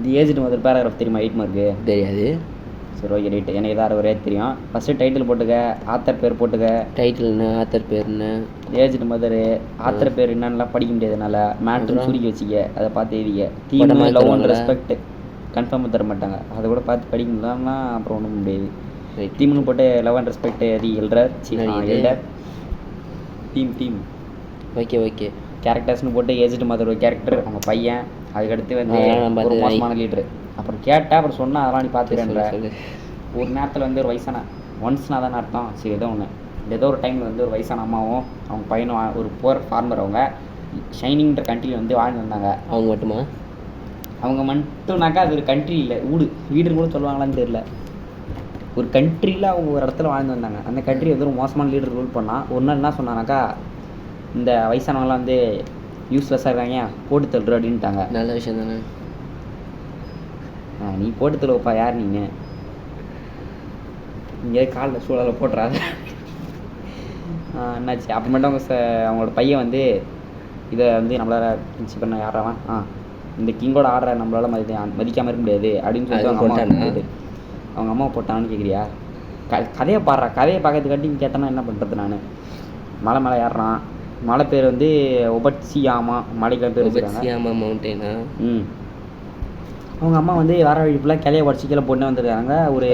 தி aged mother paragraph தெரியுமா? 8 mark தெரியாது. சரி ஓகே ரைட்டு. எனக்கு ஏதாவது ஒரே தெரியும். ஃபஸ்ட்டு டைட்டில் போட்டுக்க, ஆத்தர் பேர் போட்டுக்க. டைட்டில் என்ன, ஆத்தர் பேர் என்ன, ஏஜ்டு மதரு, ஆத்தர் பேர் என்னன்னுலாம் படிக்க முடியாதுனால மேட்ருன்னு சுருக்கி வச்சுக்க. அதை பார்த்து எழுதிக்க. தீம் லவ் அண்ட் ரெஸ்பெக்ட் கன்ஃபார்மாக தர மாட்டாங்க. அதை கூட பார்த்து படிக்க முடியலன்னா அப்புறம் ஒன்றும் முடியாது. தீம்னு போட்டு love and respect elder theme okay கேரக்டர்ஸ்னு போட்டு ஏஜ்டு மதர் ஒரு கேரக்டர், அவங்க பையன், அதுக்கடுத்து வந்து ஒரு மோசமான லீட்ரு. அப்புறம் கேட்டேன், அப்புறம் சொன்னால் அதெல்லாம் நீ பார்த்துக்கிறேன். ஒரு நேரத்தில் வந்து ஒரு வயசான ஒன்ஸ்னா தானே அர்த்தம். சரி ஏதோ ஒன்று ஏதோ ஒரு டைமில் வந்து ஒரு வயசான அம்மாவும் அவங்க பையனும் ஒரு புவர் ஃபார்மர், அவங்க ஷைனிங்ன்ற கண்ட்ரியில் வந்து வாழ்ந்து வந்தாங்க. அவங்க மட்டும்னாக்கா அது ஒரு கண்ட்ரி இல்லை, வீடுன்னு கூட சொல்லுவாங்களான்னு தெரியல. ஒரு கண்ட்ரியில் அவங்க ஒரு இடத்துல வாழ்ந்து வந்தாங்க. அந்த கண்ட்ரி வந்து ஒரு மோசமான லீடர் ரூல் பண்ணால் ஒரு நாள் என்ன சொன்னானாக்கா, இந்த வயசானவங்களாம் வந்து யூஸ்லெஸ்ஸாக இருக்காங்க, போட்டு தள்ளுற அப்படின்ட்டாங்க. நல்ல விஷயம் தானே. நீ போட்டு தள்ளுவப்பா, யார் நீங்கள்? இங்கே காலில் சூழலை போட்டுறாங்க. என்னாச்சு அப்புறமேட்டு அவங்களோட பையன் வந்து இதை வந்து நம்மளால் பிரின்சிபல் பண்ண யாராவா இந்த கிங்கோட ஆர்டரை நம்மளால் மதிக்காமல் இருக்க முடியாது அப்படின்னு சொல்லிட்டு அவங்க அம்மா போட்டான்னு கேட்குறியா? கதையை பாடுறா. கதையை பார்க்கறதுக்காட்டி இங்கே கேட்டனா என்ன பண்ணுறது? நான் மலை மேலே ஏறுறான். மலை பேர் வந்து ஒபட்சியாமா, மலைக்கு பேர் ஒபட்சியாமா மவுண்டேனா. அவங்க அம்மா வந்து வர வழி ஃபுல்லாக கிளைய உடச்சி கீழே போட்டு வந்துருக்காங்க. ஒரு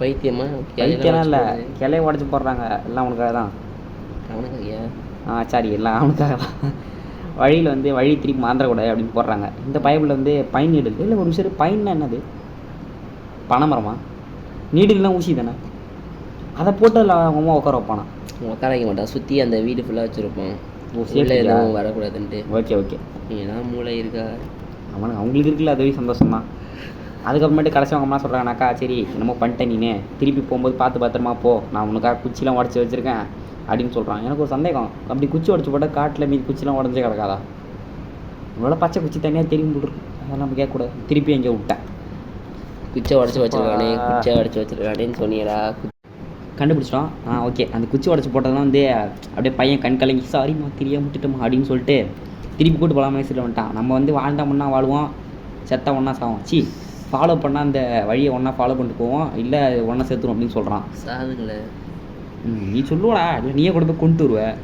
பைத்தியமா பைத்தியம்லாம் இல்லை, கிளைய உடச்சி போடுறாங்க. எல்லாம் அவனுக்காக தான். சாரி எல்லாம் அவனுக்காக தான். வழியில் வந்து வழி திருப்பி மாந்திரக்கூடாது அப்படின்னு போடுறாங்க. இந்த பைபிளில் வந்து பைன் நீடில் இல்லை. ஒரு விஷயம் பைன்னா என்னது? பனைமரமா? நீடில்லாம் ஊசி தானே. அதை போட்டு அவங்க அம்மா உட்கார வைப்பானா? உட்கார வைக்க மாட்டான், சுற்றி அந்த வீடு ஃபுல்லாக வச்சுருப்பான். எதுவும் வரக்கூடாதுன்ட்டு. ஓகே ஏன்னா மூளை இருக்கா அவங்களுக்கு இருக்குல்ல, அதுவே சந்தோஷம் தான். அதுக்கப்புறமேட்டு கடைசி அவங்க அம்மா சொல்கிறாங்கனாக்கா, சரி என்னமோ பண்ணிட்டேன், நீனே திருப்பி போகும்போது பார்த்து பத்திரமா போ, நான் உனக்காக குச்சிலாம் உடச்சி வச்சுருக்கேன் அப்படின்னு சொல்கிறான். எனக்கு ஒரு சந்தேகம், அப்படி குச்சி உடச்சி போட்டால் காட்டில் மீதி குச்சிலாம் உடஞ்சி கிடக்காதா? இவ்வளோ பச்சை குச்சி தனியாக தெரியும் போட்டுருக்கு. அதெல்லாம் நம்ம கேட்கக்கூடாது. திருப்பி எங்கே விட்டேன், குச்சை உடச்சி வச்சிருக்கானேன்னு சொன்னீங்களா? கண்டுபிடிச்சிட்டோம். ஓகே. அந்த குச்சி உடச்சி போட்டதெல்லாம் வந்து அப்படியே பையன் கண் கலங்கி சாரிம்மா தெரியாம விட்டுட்டோமா அப்படின்னு சொல்லிட்டு திருப்பி கூட்டு போகலாமே சொல்லிட்டு வந்துட்டான். நம்ம வந்து வாழ்ந்தோம்னா வாழ்வோம், செத்தா ஒன்றா சாவோம். ஃபாலோ பண்ணால் அந்த வழியை ஒன்றா ஃபாலோ பண்ணிட்டு போவோம், இல்லை ஒன்றா சேர்த்துரும் அப்படின்னு சொல்கிறான். சாதுங்களே. நீ சொல்லுவாடா, இல்லை நீயே கொண்டு போய் கொண்டு வருவேன்.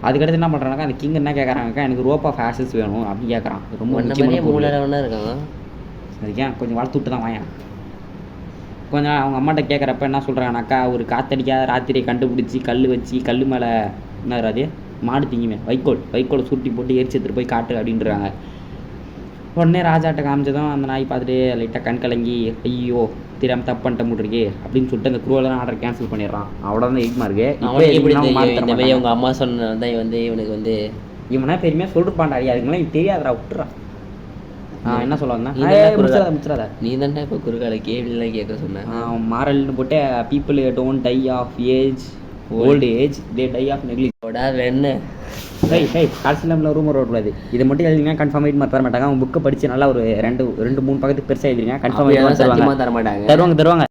அதுக்கடுத்து என்ன பண்ணுறாங்கக்கா, அந்த கிங் என்ன கேட்குறாங்கக்கா, எனக்கு ரோப் ஆஃப் ஆஷஸ் வேணும் அப்படின்னு கேட்குறான். ரொம்ப முக்கியமான இருக்காங்க. அதுக்கேன் கொஞ்சம் வளர்த்து விட்டு தான் வாயன். கொஞ்சம் அவங்க அம்மாட்ட கேட்குறப்ப என்ன சொல்கிறாங்கனாக்கா, ஒரு காத்தடிக்காத ராத்திரியை கண்டுபிடிச்சி கல் வச்சு கல் மேலே என்ன அது மாடு திங்குமே வைக்கோலை சுருட்டி போட்டு எரிச்சு எடுத்துகிட்டு போய் காட்டு அப்படின்றாங்க. உடனே ராஜாட்ட காமிச்சதும் அந்த நாய் பார்த்துட்டு லைட்டாக கண் கலங்கி ஐயோ தெரியாமல் தப்பு பண்ணிட்ட முடிருக்கு அப்படின்னு சொல்லிட்டு அந்த குரூவெல்லாம் ஆர்டர் கேன்சல் பண்ணிடுறான். அவ்வளோ தான் 8 மார்க்கு. அவங்க அம்மா சொன்ன வந்து இவனுக்கு வந்து இவனா பெருமையாக சொல்லிருப்பான்டா. அதுக்குலாம் இது தெரியாதரா, விட்டுறான். என்ன சொல்ல வந்தேன், நீ தானே இப்போ குறுக்கால கேள்விலாம் கேட்க சொன்னேன். மாரல்னு போட்டு people don't die of age old age, they die of negligence. வெண்ணு கடைசியில் நம்மள ரூமர் வரக்கூடாது. இதை மட்டும் எழுதிங்கன்னா கன்ஃபார்ம் ஆகிட்டு தர மாட்டாங்க. அவங்க புக்கை படித்து நல்லா ஒரு 2-3 பக்கத்துக்கு பெருசாக எழுதிருங்க, கன்ஃபார்ம் ஆகிட்டு தருவாங்க.